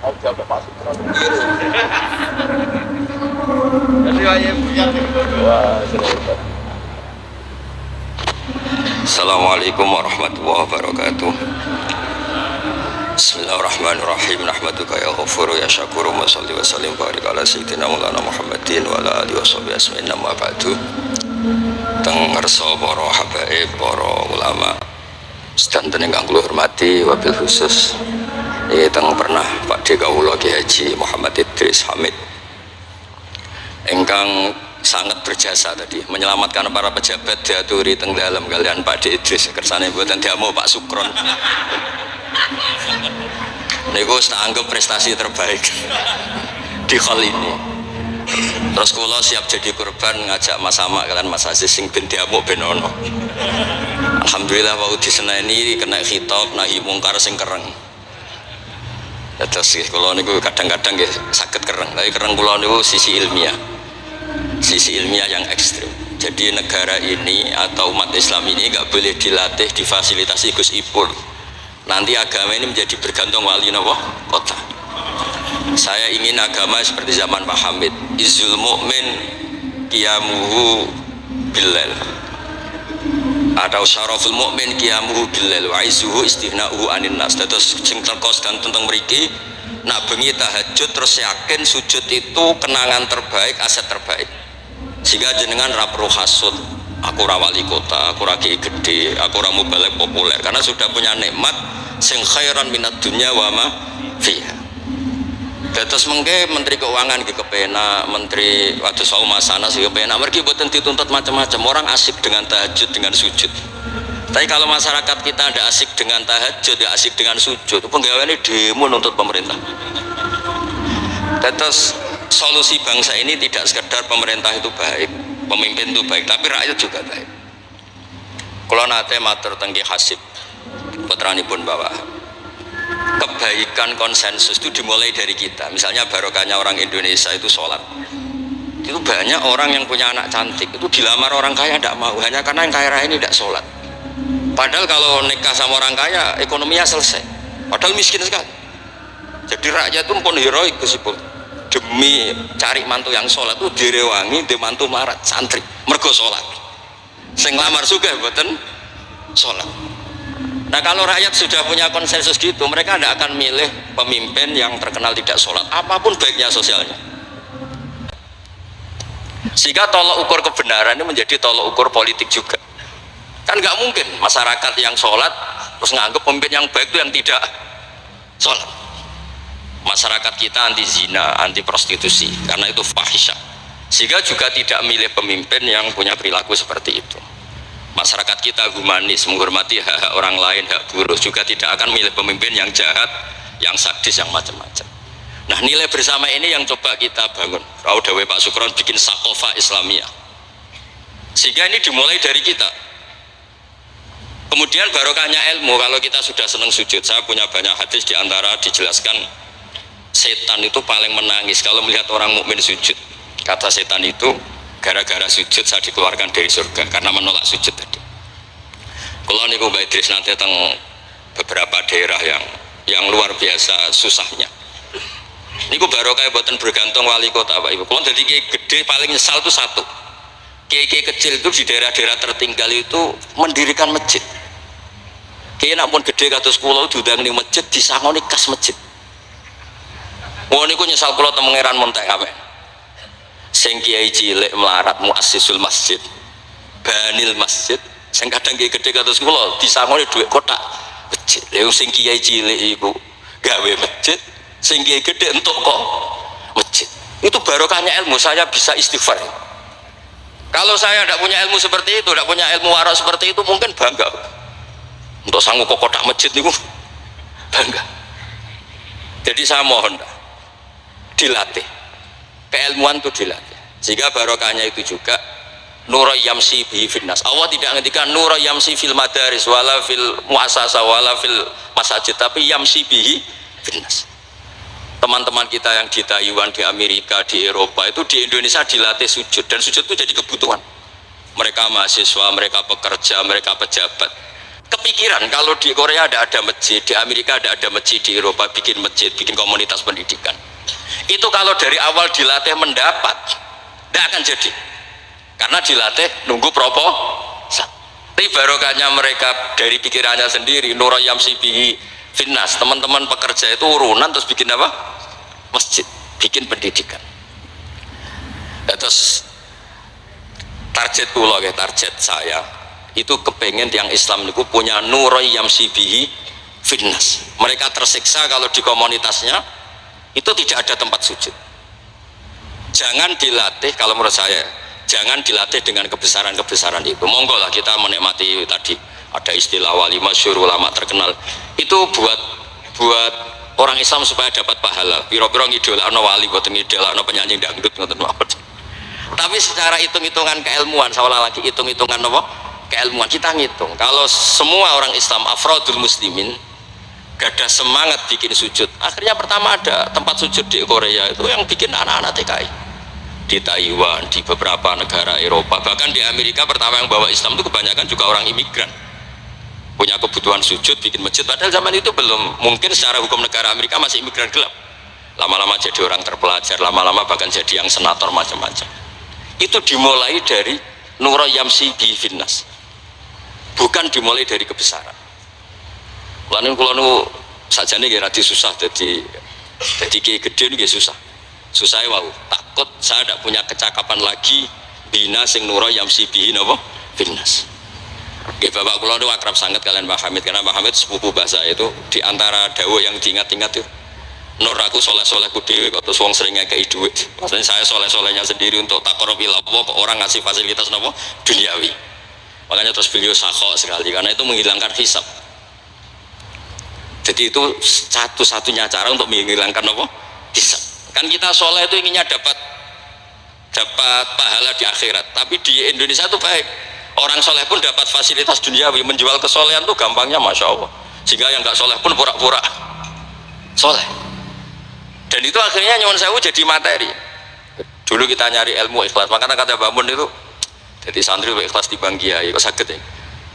Mau diambil masuk terus biru. Jadi ayah punya wah cerita. Assalamualaikum warahmatullahi wabarakatuh. Bismillahirrahmanirrahim. Nahmaduka ya ghafuru ya syakuru wa salli wa sallim barik ala sayyidina maulana Muhammadin wa ala alihi wa sahbihi asma'in nama ba'du. Teng ngersa para habaib, para ulama sedanten ingkang kula hormati, wabil khusus teng pernah Pakde kawula Kyai Haji Muhammad Idris Hamid ingkang sangat berjasa tadi menyelamatkan para pejabat diaturi teng dalam kalian Pakde Idris kersane mboten diamu Pak Sukron niku tak anggap prestasi terbaik di hal ini. Terus kula siap jadi korban ngajak Mas Sama kalian Mas Aziz sing ben diamuk ben ono. Alhamdulillah wau diseneni kena khitab nahi mungkar sing kereng. Terus kula niku kadang-kadang nggih saged kereng, tapi kereng kula niku sisi ilmiah. Sisi ilmiah yang ekstrim. Jadi negara ini atau umat Islam ini nggak boleh dilatih difasilitasi Gus Ipul. Nanti agama ini menjadi bergantung wali napa kota. Saya ingin agama seperti zaman Pak Hamid, izul mu'min qiyamuhu billail, atau syaraful mu'min qiyamuhu billail wa izuhu istighna'uhu anin nas. Terus sing terkos dan tentang mriki nak bengi tahajud terus yakin sujud itu kenangan terbaik, aset terbaik. Sehingga jenengan ra perlu hasud, aku ra wali kota, aku ra kiai gede, aku ra mubalek populer, karena sudah punya nikmat sing khairan minad dunya wa ma fiha. Terus mungkin Menteri Keuangan gitu kepenak, Menteri waktu sau masana sih kepenak. Mereka buatan dituntut macam-macam. Orang asik dengan tahajud, dengan sujud. Tapi kalau masyarakat kita ada asik dengan tahajud, ya asik dengan sujud. Penggawean ini demo nuntut pemerintah. Terus solusi bangsa ini tidak sekedar pemerintah itu baik, pemimpin itu baik, tapi rakyat juga baik. Kalau nate matur tenggi hasib, putranipun bawah. Kebaikan konsensus itu dimulai dari kita. Misalnya barokahnya orang Indonesia itu sholat. Itu banyak orang yang punya anak cantik itu dilamar orang kaya tidak mau, hanya karena yang kaya raya ini tidak sholat. Padahal kalau nikah sama orang kaya ekonominya selesai. Padahal miskin sekali. Jadi rakyat itu pun heroik Gusipul. Demi cari mantu yang sholat itu direwangi di mantu marat santri mergo sholat. Sing lamar juga mboten sholat. Nah kalau rakyat sudah punya konsensus gitu, mereka tidak akan milih pemimpin yang terkenal tidak sholat, apapun baiknya sosialnya. Sehingga tolok ukur kebenaran ini menjadi tolok ukur politik juga. Kan nggak mungkin masyarakat yang sholat terus nganggap pemimpin yang baik itu yang tidak sholat. Masyarakat kita anti zina, anti prostitusi, karena itu fahisyah. Sehingga juga tidak milih pemimpin yang punya perilaku seperti itu. Masyarakat kita humanis, menghormati hak-hak orang lain, hak buruh, juga tidak akan milih pemimpin yang jahat, yang sadis, yang macam-macam. Nah nilai bersama ini yang coba kita bangun. Raudawe Pak Sukron bikin sakofa Islamiyah, sehingga ini dimulai dari kita. Kemudian barokahnya ilmu, kalau kita sudah senang sujud, saya punya banyak hadis diantara dijelaskan setan itu paling menangis kalau melihat orang mukmin sujud. Kata setan itu, gara-gara sujud saya dikeluarkan dari surga karena menolak sujud tadi. Kalau niku Mbak Idris nanti tentang beberapa daerah yang luar biasa susahnya. Niku barokah buatan bergantung wali kota Pak Ibu. Kalau jadi kiai gede paling nyesal itu satu. Kiai kecil itu di daerah-daerah tertinggal itu mendirikan masjid. Kiai nak pun gede kados kula diundang ning masjid disangoni kas masjid. Oh niku nyesal kula teng Pangeran Montek amen. Sing kiai cilik melarat muassisul masjid banil masjid sing kadang kiai gede kados kula disangoni dhuwit kotak masjid. Lha sing kiai cilik iku gawe masjid, sing kiai gede entuk kok masjid. Itu barokahnya ilmu, saya bisa istighfar. Kalau saya tidak punya ilmu seperti itu, tidak punya ilmu warak seperti itu, mungkin bangga untuk sanggup kok kotak masjid niku bangga. Jadi saya mohon dilatih, keilmuan itu dilatih, sehingga barokahnya itu juga nura yamsi bihi finnas. Allah tidak ngendikan nura yamsi fil madaris wala fil muasasa wala fil masajid, tapi yamsi bihi finnas. Teman-teman kita yang di Taiwan, di Amerika, di Eropa itu di Indonesia dilatih sujud, dan sujud itu jadi kebutuhan mereka mahasiswa, mereka pekerja, mereka pejabat. kepikiran kalau di Korea ada masjid, di Amerika ada masjid, di Eropa bikin masjid, bikin komunitas pendidikan. Itu kalau dari awal dilatih mendapat, tidak akan jadi. Karena dilatih nunggu proposal. Tapi barokahnya mereka dari pikirannya sendiri, Nurayam Sibihi Finnas, teman-teman pekerja itu urunan terus bikin apa? Masjid, bikin pendidikan. Ya, terus target kula, target saya itu kepengen yang Islam itu punya Nurayam Sibihi Finnas. Mereka tersiksa kalau di komunitasnya itu tidak ada tempat sujud. Jangan dilatih, kalau menurut saya jangan dilatih dengan kebesaran-kebesaran itu. Monggo lah kita menikmati tadi ada istilah wali masyhur, ulama terkenal itu buat orang Islam supaya dapat pahala. Piro-piro ngidolakno wali, boten ngidolakno penyanyi dangdut ngoten mawon. Tapi secara hitung-hitungan keilmuan, seolah lagi hitung-hitungan apa? Keilmuan kita ngitung. Kalau semua orang Islam afrodul muslimin gak ada semangat bikin sujud, akhirnya pertama ada tempat sujud di Korea itu yang bikin anak-anak TKI, di Taiwan, di beberapa negara Eropa, bahkan di Amerika pertama yang bawa Islam itu kebanyakan juga orang imigran, punya kebutuhan sujud bikin masjid. Padahal zaman itu belum mungkin, secara hukum negara Amerika masih imigran gelap, lama-lama jadi orang terpelajar, lama-lama bahkan jadi yang senator macam-macam. Itu dimulai dari Nurayam Sibihi Finnas, bukan dimulai dari kebesaran. Lalu kalau nu saja nih rada susah, jadi gede nih susah ya, wow, takut saya tidak punya kecakapan lagi bina sing Nurayam Sibihi napa Finnas. Oke, bapak kula nu akrab sangat kalian Pak Hamid, karena Pak Hamid sepupu bahasa itu di antara dawuh yang diingat-ingat itu, Nur aku soleh-solehku dhewe kok terus wong sering ngekeki dhuwit. Maksudnya saya soleh-solehnya sendiri untuk taqarrub ila Allah, kok orang ngasih fasilitas napa duniawi. Makanya terus beliau sakho sekali karena itu menghilangkan hisab. Jadi itu satu-satunya cara untuk menghilangkan apa? Hisab. Kan kita soleh itu inginnya dapat pahala di akhirat, tapi di Indonesia itu baik, orang soleh pun dapat fasilitas duniawi, menjual kesolehan tuh gampangnya masya Allah, sehingga yang nggak soleh pun pura-pura soleh. Dan itu akhirnya nyuwun sewu jadi materi. Dulu kita nyari ilmu ikhlas, makanya kata Mbak Mun itu jadi santri ikhlas di Bang Kiai kok sakit ya.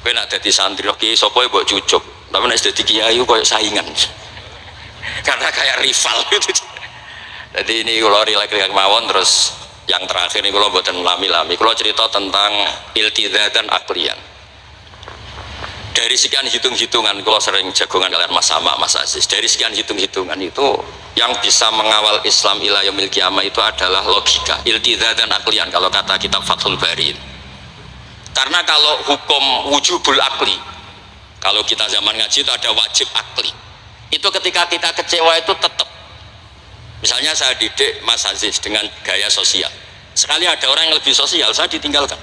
Kowe nak dadi santri oke sapa mbok cucuk, tapi nek dadi kiai koyo saingan. Karena kayak rival gitu. Jadi ini kalau rilek-rilek mawon. Terus yang terakhir ini kalau buatan lami-lami, kalau cerita tentang iltidah dan aklian. Dari sekian hitung-hitungan, kalau sering jagongan kalian Mas Sama, Mas Aziz, dari sekian hitung-hitungan itu yang bisa mengawal Islam ila yaumil qiyamah itu adalah logika, iltidah dan aklian kalau kata kitab Fathul Bari. Karena kalau hukum wujubul akli, kalau kita zaman ngaji itu ada wajib akli, itu ketika kita kecewa itu tetap. Misalnya saya didik Mas Aziz dengan gaya sosial, sekali ada orang yang lebih sosial saya ditinggalkan.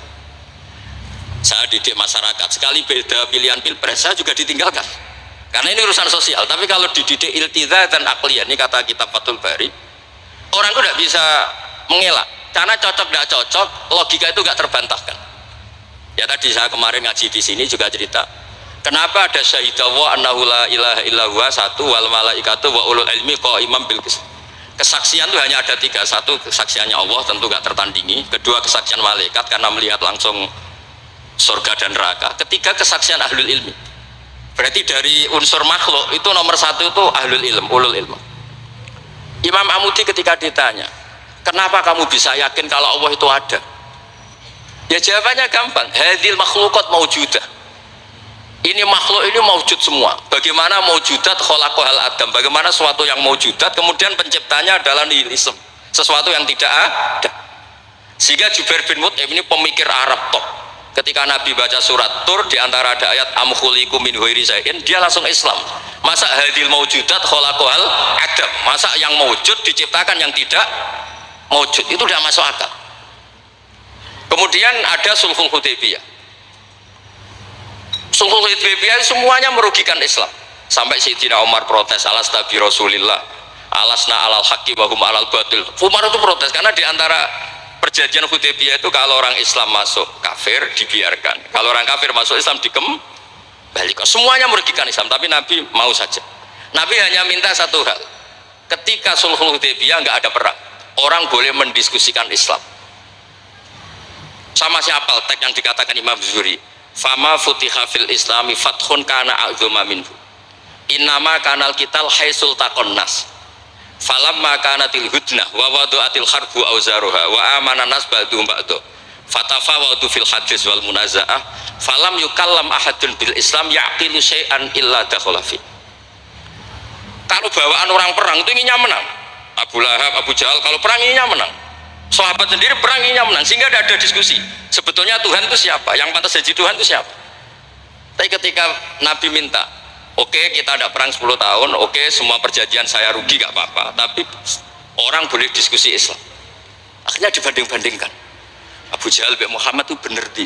Saya didik masyarakat, sekali beda pilihan pilpres saya juga ditinggalkan, karena ini urusan sosial. Tapi kalau dididik iltidah dan akliyah, ini kata kitab Fathul Bari, orang itu tidak bisa mengelak, karena cocok tidak cocok, logika itu tidak terbantahkan. Ya tadi saya kemarin ngaji di sini juga cerita, kenapa ada syahidallah annahu la ilaha illallah satu, wal malaikatu wa ulul ilmi qaiman bil qist. Kesaksian itu hanya ada tiga, satu kesaksiannya Allah tentu gak tertandingi, kedua kesaksian malaikat karena melihat langsung surga dan neraka, ketiga kesaksian ahlul ilmi. Berarti dari unsur makhluk itu nomor satu itu ahlul ilm, ulul ilm. Imam Amudi ketika ditanya, kenapa kamu bisa yakin kalau Allah itu ada? Ya jawabannya gampang, hadil makhlukat maujudah. Ini makhluk ini maujud semua. Bagaimana maujudat khalaqahal adam, bagaimana sesuatu yang maujudat kemudian penciptanya adalah nihilisme, sesuatu yang tidak ada. Sehingga Jubair bin Mut'im ini pemikir Arab top, ketika Nabi baca surat Tur di antara ada ayat am khuliqu min ghairi syai'in, dia langsung Islam. Masa hadil maujudat khalaqahal adam, masa yang maujud diciptakan yang tidak maujud, itu tidak masuk akal. Kemudian ada Sulhul Hudaybiyah. Sulhul Hudaybiyah semuanya merugikan Islam, sampai Sayyidina Umar protes, alasta bi Rasulillah alasna alal haqqi wa hum alal batil. Umar itu protes karena di antara perjanjian Hudaybiyah itu kalau orang Islam masuk kafir dibiarkan, kalau orang kafir masuk Islam dikembalikan. Semuanya merugikan Islam, tapi Nabi mau saja. Nabi hanya minta satu hal, ketika Sulhul Hudaybiyah nggak ada perang, orang boleh mendiskusikan Islam. Sama siapa teks yang dikatakan Imam Zuhri, fama futiha fil islami fathun kana a'dzuma minhu innama kanal kital haisul taqon nas falamma kanatil hudnah wa wadu'atil harbu auzaruha wa amana nas ba'du ba'du fatafawadu fil hadis wal munazaah falam yukallam ahadun bil islam yaqilu syai'an illa dakhala fi. Kalau bawaan orang perang itu inginnya menang, Abu Lahab, Abu Jahal kalau perang inginnya menang, sahabat sendiri perang inginnya menang, sehingga tidak ada diskusi sebetulnya Tuhan itu siapa, yang pantas jadi Tuhan itu siapa. Tapi ketika Nabi minta, oke, kita ada perang 10 tahun, oke, semua perjanjian saya rugi gak apa-apa, tapi orang boleh diskusi Islam. Akhirnya dibanding-bandingkan, Abu Jahal bin Muhammad itu bener di,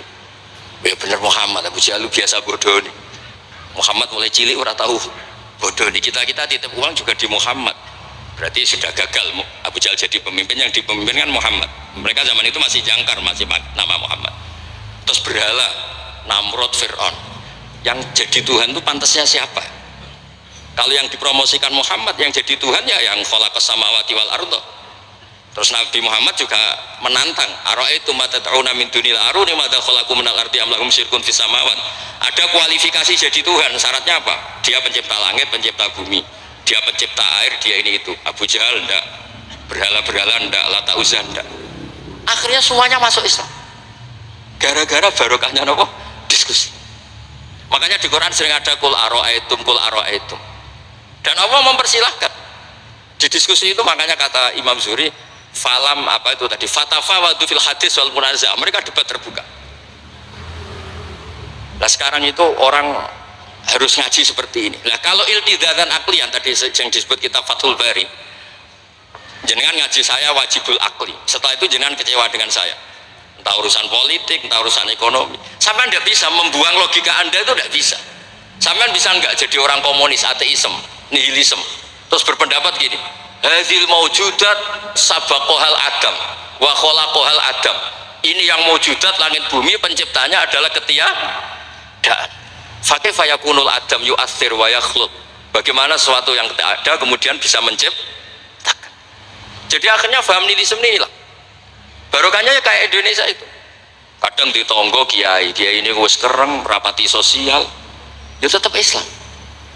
ya bener Muhammad, Abu Jahal biasa bodoh nih, Muhammad mulai cilik ora tahu bodoh nih, kita titip uang juga di Muhammad, berarti sudah gagal Abu Jahal jadi pemimpin, yang dipemimpinkan Muhammad. Mereka zaman itu masih jangkar, masih nama Muhammad. Terus berhala Namrud, Fir'aun, yang jadi Tuhan itu pantasnya siapa? Kalau yang dipromosikan Muhammad yang jadi Tuhan ya yang khalaqas samawati wal ardh. Terus Nabi Muhammad juga menantang, ara'aitum ma tad'una min dunil aruni ma khalaqu minal ardi am lahum syirkun fis samawat. Ada kualifikasi jadi Tuhan, syaratnya apa? Dia pencipta langit, pencipta bumi, dia pencipta air, dia ini itu. Abu Jahal enggak, berhala-berhala enggak, Lata Uzza enggak. Akhirnya semuanya masuk Islam gara-gara barokahnya apa? Diskusi. Makanya di Quran sering ada kul ara'aitum, dan Allah mempersilahkan di diskusi itu. Makanya kata Imam Zuhri, falam apa itu tadi, fatafawadu fil hadis wal munazah, mereka debat terbuka. Nah sekarang itu orang harus ngaji seperti ini. Nah kalau iltidatan aklian tadi yang disebut kitab Fathul Bari, jenengan ngaji saya wajibul akli, setelah itu jenengan kecewa dengan saya, entah urusan politik, entah urusan ekonomi, sampai tidak bisa membuang logika anda, itu tidak bisa. Sampai bisa nggak jadi orang komunis, ateisme, nihilisme, terus berpendapat gini, hadhil maujudat sabaqohal adam wa khalaqohal adam, ini yang maujudat langit bumi penciptanya adalah ketiadaan. Fakih fayakunul adam yu'athir wa yakhlut, bagaimana sesuatu yang tidak ada kemudian bisa menciptakan. Jadi akhirnya paham nihilisme ini lah barokahnya ya kayak Indonesia itu. Kadang di tonggo kiai ini wis kereng rapati sosial ya tetap Islam,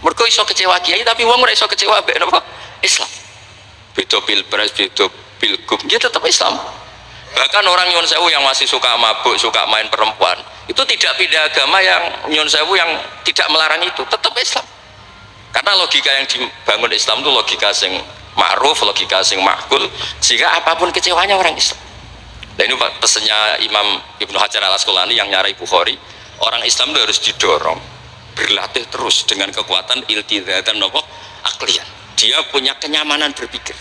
mereka iso kecewa kiai tapi wong ora iso kecewa mbek napa Islam. Beda pilpres, beda pilgub, dia tetap Islam. Bahkan orang nyun sewu yang masih suka mabuk, suka main perempuan, itu tidak pindah agama, yang nyun sewu yang tidak melarang itu tetap Islam. Karena logika yang dibangun Islam itu logika sing ma'ruf, logika sing makul, sehingga apapun kecewanya orang Islam. Dan ini pesannya Imam Ibnu Hajar al Asqalani yang nyarai Bukhari, orang Islam itu harus didorong berlatih terus dengan kekuatan iltizatan aklian. Dia punya kenyamanan berpikir,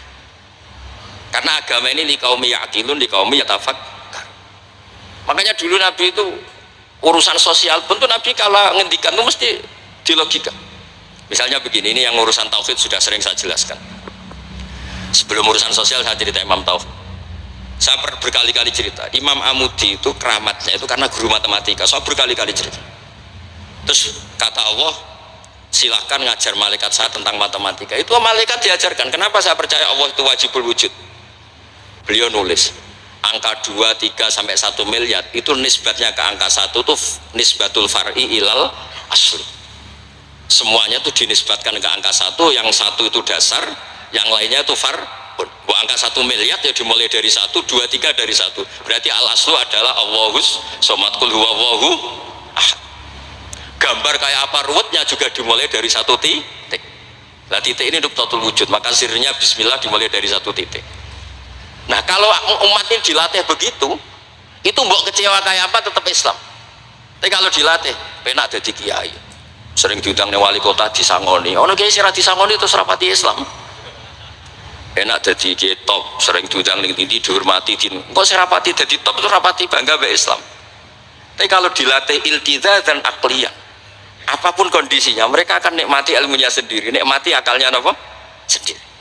karena agama ini li qaumi ya'qilun li qaumi yatafakkar. Makanya dulu Nabi itu urusan sosial pun tuh Nabi kalau ngendikan itu mesti dilogika. Misalnya begini, ini yang urusan tauhid sudah sering saya jelaskan. Sebelum urusan sosial saya cerita Imam Tauhid. Saya berkali-kali cerita Imam Amudi itu keramatnya itu karena guru matematika. Saya berkali-kali cerita. Terus kata Allah, silahkan ngajar malaikat saya tentang matematika. Itu malaikat diajarkan. Kenapa saya percaya Allah itu wajibul wujud? Beliau nulis angka 2, 3 sampai 1 miliar itu nisbatnya ke angka 1 itu nisbatul far'i ilal asli. Semuanya itu dinisbatkan ke angka 1, yang 1 itu dasar, yang lainnya itu angka 1 miliar ya dimulai dari 1, 2, 3 dari 1. Berarti al aslu adalah Allahus somad kul huwallahu ahad. Gambar kayak apa ruwetnya juga dimulai dari 1 titik. Nah titik ini nuktatul wujud, maka sirnya bismillah dimulai dari 1 titik. Nah kalau umat ini dilatih begitu, itu mbok kecewa kayak apa tetap Islam. Tapi kalau dilatih penak jadi kiai, sering diundang wali kota disangoni, ono kiai sira disangoni terus rapati Islam. Enak jadi kiai top, sering diundang ning tindi dihormati, kok serapati jadi top itu rapati bangga be Islam. Tapi kalau dilatih iltiza dan akliyah, apapun kondisinya mereka akan nikmati ilmunya sendiri, nikmati akalnya apa? Sendiri.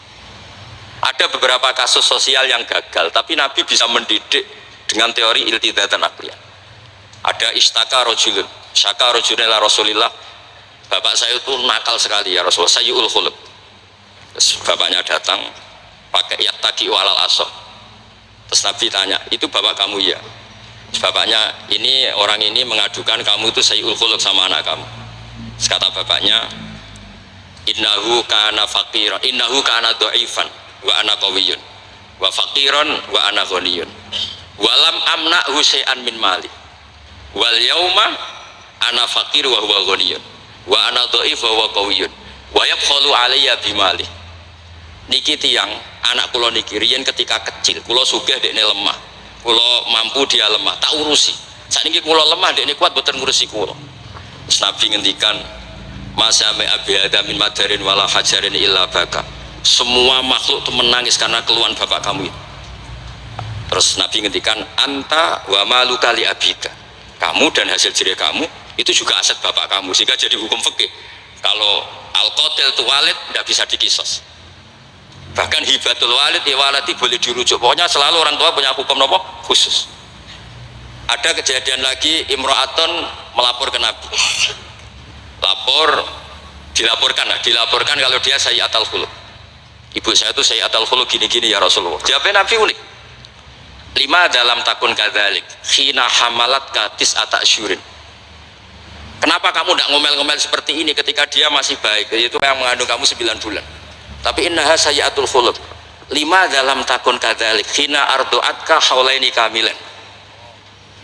Ada beberapa kasus sosial yang gagal, tapi Nabi bisa mendidik dengan teori iltiza dan akliyah. Ada istaka rojulun, syaka rojulun ila Rasulillah, bapak saya itu nakal sekali ya Rasulullah, sayyul khuluq. Terus bapaknya datang pakai yattaqi walal aso. Terus Nabi tanya, itu bapak kamu ya? Bapaknya, ini orang ini mengadukan kamu itu sayyul khuluq sama anak kamu. Terus kata bapaknya, innahu kana faqiran, innahu kana dhaifan wa ana qawiyyun wa faqiran wa ana ghaniyun walam amna'hu syai'an min mali wal yauma ana faqir wa huwa ghaniyun wa ana dhaif wa huwa qawiyyun wa yabkhalu alayya bimali. Niki tiyang anak kula niki riyen ketika kecil kula sugih dekne lemah, kula mampu dia lemah, tak urusi. Sakniki kula lemah dekne kuat boten ngurusi kula. Terus Nabi ngendikan, masame abi adamin madarin wala hajarin illa baka. Semua makhluk itu menangis karena keluhan bapak kamu itu. Terus Nabi ngendikan, anta wa maluka li abika. Kamu dan hasil jerih kamu itu juga aset bapak kamu, sehingga jadi hukum fikih. Kalau al-qatil tu walid tidak bisa dikisos. Bahkan hibatul walid ya waladi boleh dirujuk. Pokoknya selalu orang tua punya hukum nopo khusus. Ada kejadian lagi, imro'aton melapor ke Nabi. Dilaporkan kalau dia sayyi'atul khuluq. Ibu saya itu sayyi'atul khuluq gini-gini ya Rasulullah. Jawabnya Nabi unik. 5 dalam takun kadzalik khina hamalat katis atasyurin. Kenapa kamu tidak ngomel-ngomel seperti ini ketika dia masih baik, yaitu yang mengandung kamu 9 bulan. Tapi innaha sayyi'atul khuluq. 5 dalam takun kadzalik khina ardu'atka haulaini kamilan.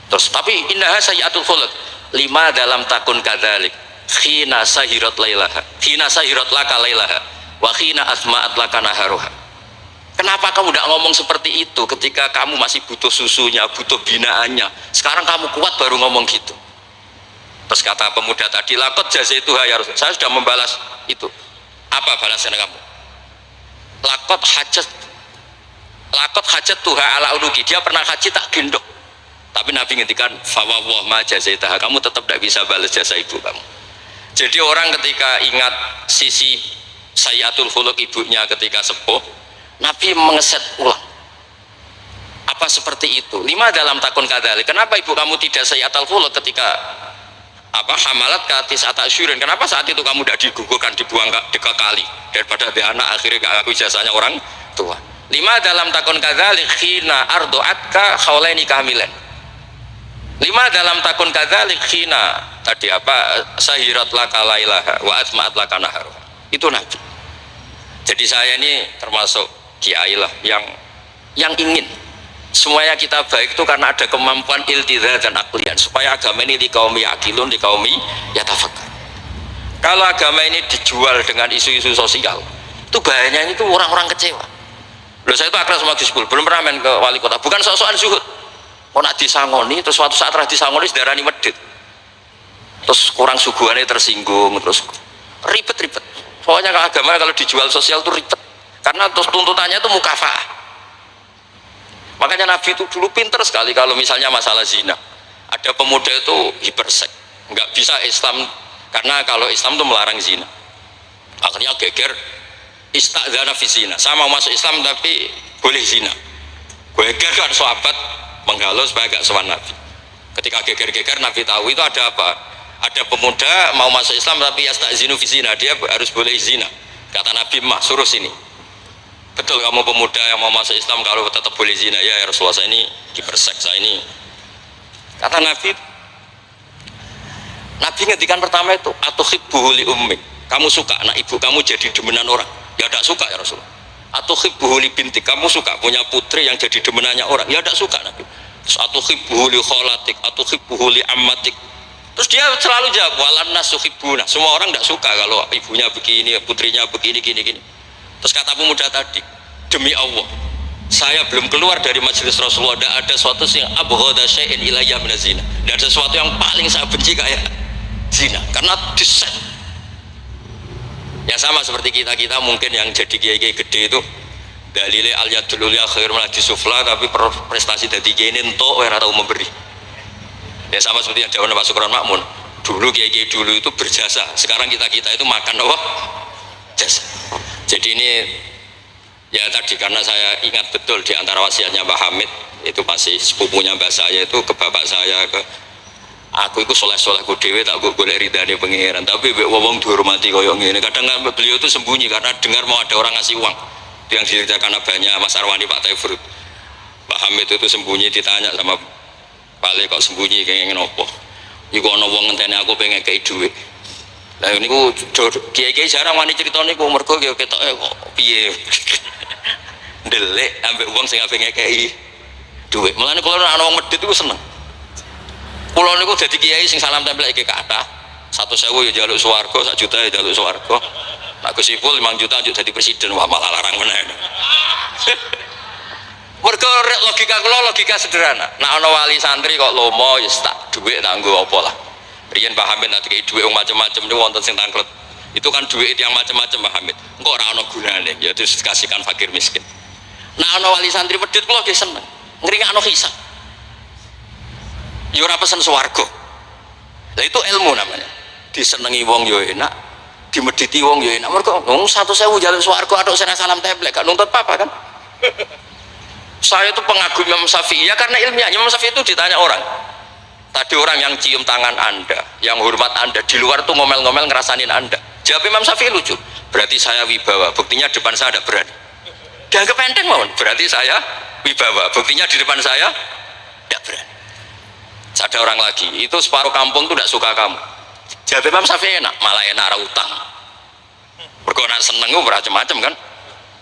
Terus tapi innaha sayyi'atul khuluq. 5 dalam takun kadzalik khina sahirat lailaha, khina sahirat laka lailaha wa khina asma'at laka naharuha. Kenapa kamu tidak ngomong seperti itu ketika kamu masih butuh susunya, butuh binaannya? Sekarang kamu kuat baru ngomong gitu. Terus kata pemuda tadi, lakot jazaituha ya Rasul, saya sudah membalas itu. Apa balasan kamu? Lakot hajat tuha ala unuki, dia pernah haji tak gendong. Tapi Nabi ngendikan, fawwah ma jazaitaha, kamu tetap tidak bisa balas jasa ibu kamu. Jadi orang ketika ingat sisi sayyi'atul khuluq ibunya ketika sepuh, Nabi mengeset ulang. Apa seperti itu? 5 dalam takun kadzalik. Kenapa ibu kamu tidak sayyi'atul khuluq ketika hamalat katis atasyurin? Kenapa saat itu kamu tidak digugurkan, dibuang ke kali daripada di anak akhirnya gak aku jasanya orang tua? 5 dalam takun kadzalik khina ardu'atka haulaini kamilan. 5 dalam takun kadzalik khina tadi sahirat laka lailaha wa asma'at laka naharuha. Itu Nabi. Jadi saya ini termasuk kiai lah yang ingin semuanya kita baik itu karena ada kemampuan iltidha dan aklian, supaya agama ini di kaum yakilun, di kaum yatafakkar. Kalau agama ini dijual dengan isu-isu sosial, itu bahayanya itu orang-orang kecewa. Loh, saya itu akrab sama Gus Bul, belum pernah main ke wali kota, bukan sok-sokan zuhud. Kok nak disangoni, terus suatu saat disangoni sedarani medit, terus kurang suguhannya tersinggung, terus ribet-ribet. Pokoknya agama kalau dijual sosial itu ribet, karena terus tuntutannya itu mukafa'ah. Makanya Nabi itu dulu pinter sekali kalau misalnya masalah zina. Ada pemuda itu hipersek, nggak bisa Islam, karena kalau Islam itu melarang zina. Akhirnya geger, istadzana fi zina, saya mau masuk Islam tapi boleh zina. Geger kan sahabat menghalau supaya gak sowan Nabi. Ketika geger-geger Nabi tahu itu ada apa? Ada pemuda mau masuk Islam tapi yastazinu fi zina, dia harus boleh zina. Kata Nabi, mah suruh sini. Betul kamu pemuda yang mau masuk Islam kalau tetap boleh zina? Ya Rasulullah, saya ini dipersek, saya ini. Kata Nabi ngendikan pertama itu, atuhibbuhu li ummik, kamu suka anak ibu kamu jadi demenan orang? Ya tidak suka ya Rasulullah. Atuhibbuhu li bintik, kamu suka punya putri yang jadi demenannya orang? Ya tidak suka Nabi. Terus atuhibbuhu li kholatik, atuhibbuhu li ammatik. Terus dia selalu jawab, walan nasuhibbuna, semua orang tidak suka kalau ibunya begini, putrinya begini, gini. Terus kata pemuda tadi, demi Allah, saya belum keluar dari majelis Rasulullah, tidak ada sesuatu yang abghada syai'in ilayya min zina, tidak ada sesuatu yang paling saya benci kayak zina, karena diset. Ya sama seperti kita mungkin yang jadi kiai-kiai gede itu dalile al yadul ulya khairun min sufla, tapi prestasi dari kiai ini entuk ora tahu memberi. Ya sama seperti yang jawab Pak Sukron Makmun, dulu kiai-kiai dulu itu berjasa, sekarang kita itu makan apa? Jasa. Jadi ini ya tadi, karena saya ingat betul di antara wasiatnya Mbah Hamid, itu pasti sepupunya mbak saya itu ke bapak saya, ke aku itu soleh-soleh ku dewe tak golek ridane pangeran, tapi wong dihormati koyo ngene. Kadang beliau itu sembunyi karena dengar mau ada orang ngasih uang. Itu yang diceritakan abahnya Mas Arwani, Pak Taifur. Mbah Hamid itu sembunyi, ditanya sama Pale kok sembunyi kenging nopo. Iku ana wong ngenteni aku pengen kei dhuwit. Lah niku kiai-kiai jarang wani crita niku mergo ketoke kok piye. Ndelik ambek wong sing ape ngekei dhuwit. Mulane kula ana wong medhit iku seneng. Kula niku dadi kiai sing salam tempel iki kathah. 100.000 ya njaluk swarga, 1 juta ya njaluk swarga. Nek Gus Ipul 5 juta njuk dadi presiden, wah malah larang meneh. Mergo logika kula logika sederhana. Nek ana wali santri kok lomo ya tak dhuwit tak nggo apa lah. Riyen Pak Hamid nanti kayak dhuwit macam-macam niku wonten sing tangklet. Itu kan dhuwit yang macam-macam Pak Hamid. Engko ora ana gunane, ya terus dikasihkan fakir miskin. Nek ana wali santri medhit kula nggih seneng. Ngringakno hisab. Ya ora pesen swarga. Lah itu ilmu namanya. Disenengi wong yo enak, dimediti wong yo enak. Mergo wong 100.000 njaluk swarga atok sing salam templek gak nuntut apa kan. Saya itu pengagum Imam Syafi'i ya karena ilmiah. Imam Syafi'i itu ditanya orang. Tadi orang yang cium tangan Anda, yang hormat Anda, di luar tuh ngomel-ngomel ngerasanin Anda. Jawab Imam Syafi'i lucu. Berarti saya wibawa, buktinya depan saya ada berani. Dianggap enteng mohon. Berarti saya wibawa, buktinya di depan saya tidak berani. Ada orang lagi, itu separuh kampung tuh tidak suka kamu. Jawab Imam Syafi'i enak, malah enak arah utang. Berkonak seneng gue macam-macam kan.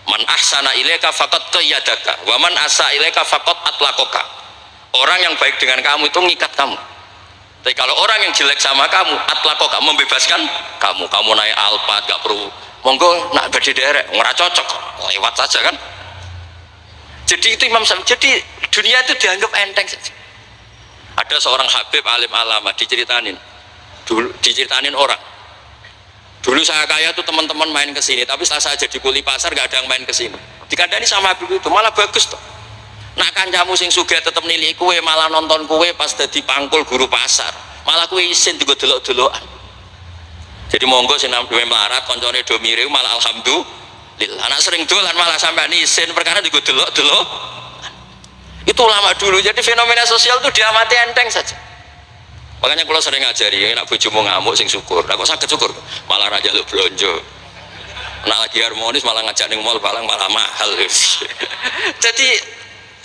Man ahsana ilaika faqad qayyadaka wa man asa ilaika faqad atlaqaka. Orang yang baik dengan kamu itu ngikat kamu. Tapi kalau orang yang jelek sama kamu, atlaqaka membebaskan kamu. Kamu naik Alphard gak perlu. Monggo nak badhe derek, ora cocok. Lewat saja kan. Jadi itu Imam Syafi'i. Jadi dunia itu dianggap enteng saja. Ada seorang Habib alim alama diceritain orang. Dulu saya kaya tuh teman-teman main ke sini, tapi setelah saya jadi kuli pasar gak ada yang main ke sini. Dikandani sama Habib itu malah bagus tuh. Nak kancamu sing sugih tetep nilai kue, malah nonton kue pas dadi pangkul guru pasar. Malah kue isin digo delok-delokan. Jadi monggo sing duwe melarat koncone do mirip malah alhamdulillah. Anak sering dolan malah sampai isin perkara digo delok-delok. Itu ulama dulu. Jadi fenomena sosial itu diamati enteng saja. Makanya kalau sering ngajari, nak bojomu ngamuk sing syukur. Nah kok sakit syukur? Malah raja lu belanja. Nak lagi harmonis malah ngajak ning mall balang malah mahal. Jadi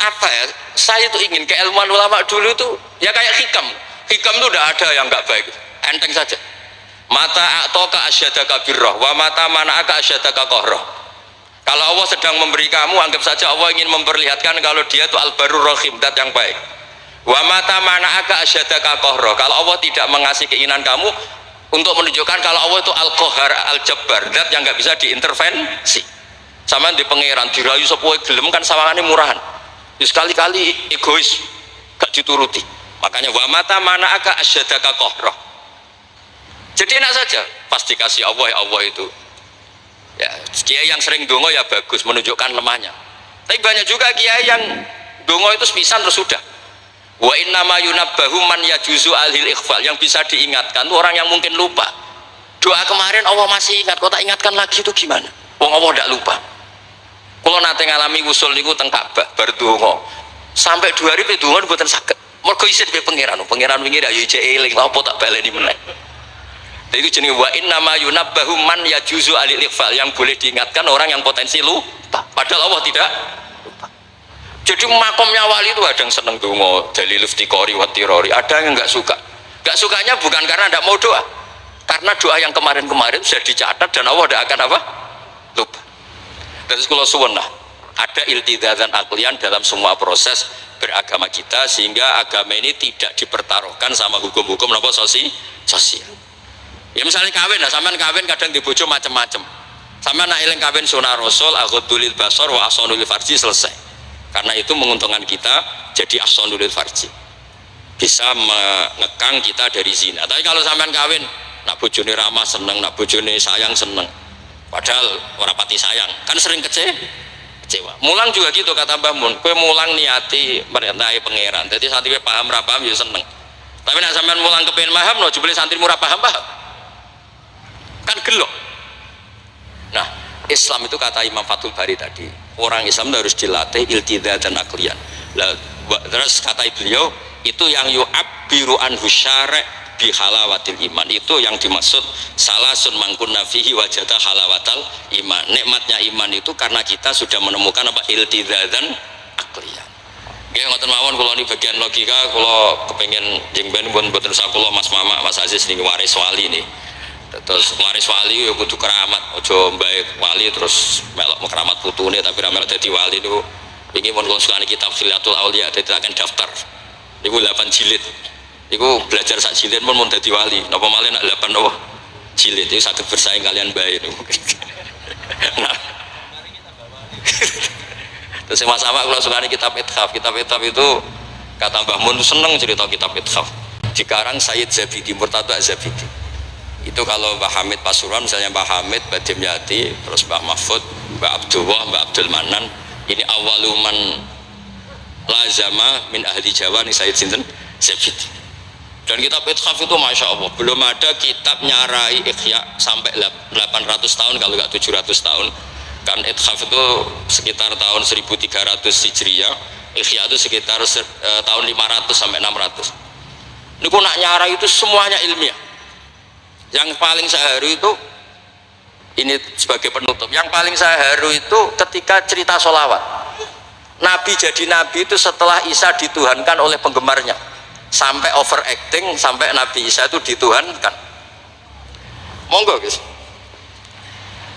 apa ya? Saya tuh ingin keilmuan ulama dulu itu ya kayak hikam. Hikam itu udah ada yang nggak baik. Enteng saja. Mata a'toka asyadaka birroh, wa mata mana'aka asyadaka kohroh. Kalau Allah sedang memberi kamu, anggap saja Allah ingin memperlihatkan kalau dia itu al-barur rahim, dat yang baik. Wa mata mana'aka asyadaka kohroh. Kalau Allah tidak mengasih keinginan kamu untuk menunjukkan kalau Allah itu al-kohar, al-jabbar, dat yang nggak bisa diintervensi. Sama di pangeran dirayu sepuh gelem kan sawangannya murahan. Sekali-kali egois, gak dituruti. Makanya wa mata mana'aka asyadaka kohroh. Jadi enak saja, pasti kasih Allah ya Allah itu. Ya, kiai yang sering dongo ya bagus, menunjukkan lemahnya. Tapi banyak juga kiai yang dongo itu sepisan terus sudah. Wa innama yunabbahu man yajuzu alhil ikhfal, yang bisa diingatkan itu orang yang mungkin lupa. Doa kemarin Allah masih ingat, kok tak ingatkan lagi itu gimana? Wong Allah tidak lupa. Kalau nanti ngalami usul niku teng Ka'bah bar dongo. Sampai 2 hari dongo mboten saged. Mergo isin be pangeran wingi ra yo jek eling lha apa tak baleni meneh. Itu jenis wa innama yunabbahu man yajuzu alil ikhfal, yang boleh diingatkan orang yang potensi lupa, padahal Allah tidak lupa. Jadi makomnya wali itu ada yang seneng dongo dalil iftiqori wa tirori, ada yang nggak suka. Nggak sukanya bukan karena tidak mau doa, karena doa yang kemarin-kemarin sudah dicatat dan Allah tidak akan apa? Lupa. Terus kalau suwun lah, ada iltizazan aklian dalam semua proses beragama kita, sehingga agama ini tidak dipertaruhkan sama hukum-hukum apa sosial. Ya misalnya kawin lah, sampean kawin kadang dibojo macam-macam. Sampean nak eling kawin sunah Rasul, aghdulil basar wa ahsanul farji, selesai. Karena itu menguntungkan kita jadi ahsanul farji. Bisa mengekang kita dari zina. Tapi kalau sampean kawin nak bojone ramah seneng, nak bojone sayang seneng. Padahal ora pati sayang, kan sering kecewa. Mulang juga gitu kata Mbah Mun, kowe mulang niati merintahi pangeran. Jadi santri paham ra paham ya seneng. Tapi nak sampean mulang kepen paham no, jebule santri murah paham. Kan gelok. Nah, Islam itu kata Imam Fathul Bari tadi, orang Islam harus dilatih iltizazan aklian. Terus kata beliau, itu yang yu'abbiru anhu syari' bi halawatil iman, itu yang dimaksud salasun mangkunna fihi wajada halawatal iman. Nikmatnya iman itu karena kita sudah menemukan apa? Iltizazan aklian. Nggih ngoten mawon kula ini bagian logika kula kepengin jengben pun mboten sak kula Mas Mamak Mas Aziz niki waris wali nih. Terus waris wali ya kudu keramat, aja mbae wali terus melok keramat putune tapi ra melok dadi wali niku. Iki pun kula sukani kitab Khilatul Auliya dadi akan daftar. Niku 8 jilid. Iku belajar sak jilid pun mau dadi wali. Napa malih nak 8 napa jilid itu saged bersaing kalian bae niku. Nah. Terus Mas Amak kalau suka kitab Ithaf itu kata Mbah Mun seneng cerita kitab Ithaf. Dikarang Sayyid Zabidi, Murtada Zabidi. Itu kalau Mbah Hamid Pasuruan misalnya Mbah Hamid, Mbah Dimyati, terus Mbah Mahfud, Mbah Abdullah, Mbah Abdul Manan. Ini awaluman lazama min ahli Jawa nih Sayyid Sinten Zabidi. Dan kitab Ithaf itu Masya Allah belum ada kitab nyarai Ikhya sampai 800 tahun kalau nggak 700 tahun. Kan Ithaf itu sekitar tahun 1300 Hijriah, Ikhya itu sekitar tahun 500 sampai 600. Niku nak nyarai itu semuanya ilmiah. Yang paling saya haru itu ini sebagai penutup. Yang paling saya haru itu ketika cerita sholawat. Nabi jadi nabi itu setelah Isa dituhankan oleh penggemarnya, sampai overacting sampai Nabi Isa itu dituhankan. Monggo guys.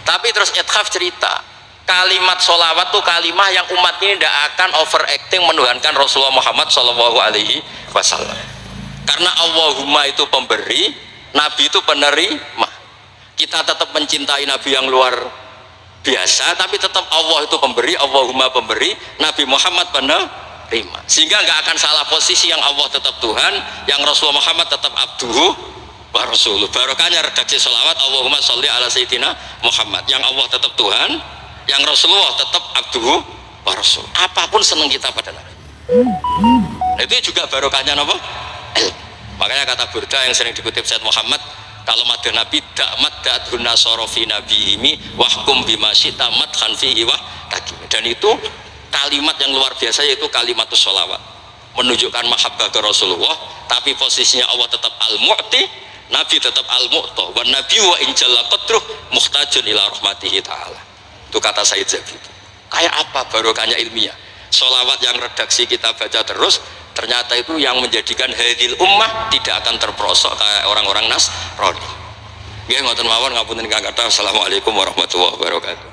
Tapi terus Ithaf cerita kalimat sholawat tuh kalimah yang umat ini tidak akan overacting menuhankan Rasulullah Muhammad SAW. Karena Allahumma itu pemberi, Nabi itu penerima. Kita tetap mencintai Nabi yang luar biasa, tapi tetap Allah itu pemberi, Allahumma pemberi, Nabi Muhammad penerima. Sehingga nggak akan salah posisi, yang Allah tetap Tuhan, yang Rasulullah Muhammad tetap abduhu wa rasuluh. Barokahnya redaksi sholawat Allahumma sholli ala sayyidina Muhammad, yang Allah tetap Tuhan, yang Rasulullah tetap abduhu wa rasul. Apapun senang kita pada Nabi. Itu juga barokahnya apa? Makanya kata Burda yang sering dikutip Said Muhammad, kalau mad Nabi dakmat da'adhun nasorofi nabihimi wahkum bimasyita madhan fihi wa takim. Dan itu kalimat yang luar biasa, yaitu kalimatus sholawat, menunjukkan mahabbah ke Rasulullah, tapi posisinya Allah tetap al-mu'ti, Nabi tetap al-mu'ta, wa nabi wa injalla qadruh muhtajun ila rahmatihi ta'ala. Itu kata Sayyid Zabidi. Kayak apa barokahnya ilmiah? Sholawat yang redaksi kita baca terus, ternyata itu yang menjadikan hadil ummah tidak akan terperosok kayak orang-orang Nasrani. Nggih ngoten mawon, ngapunten ingkang kathah. Assalamualaikum warahmatullahi wabarakatuh.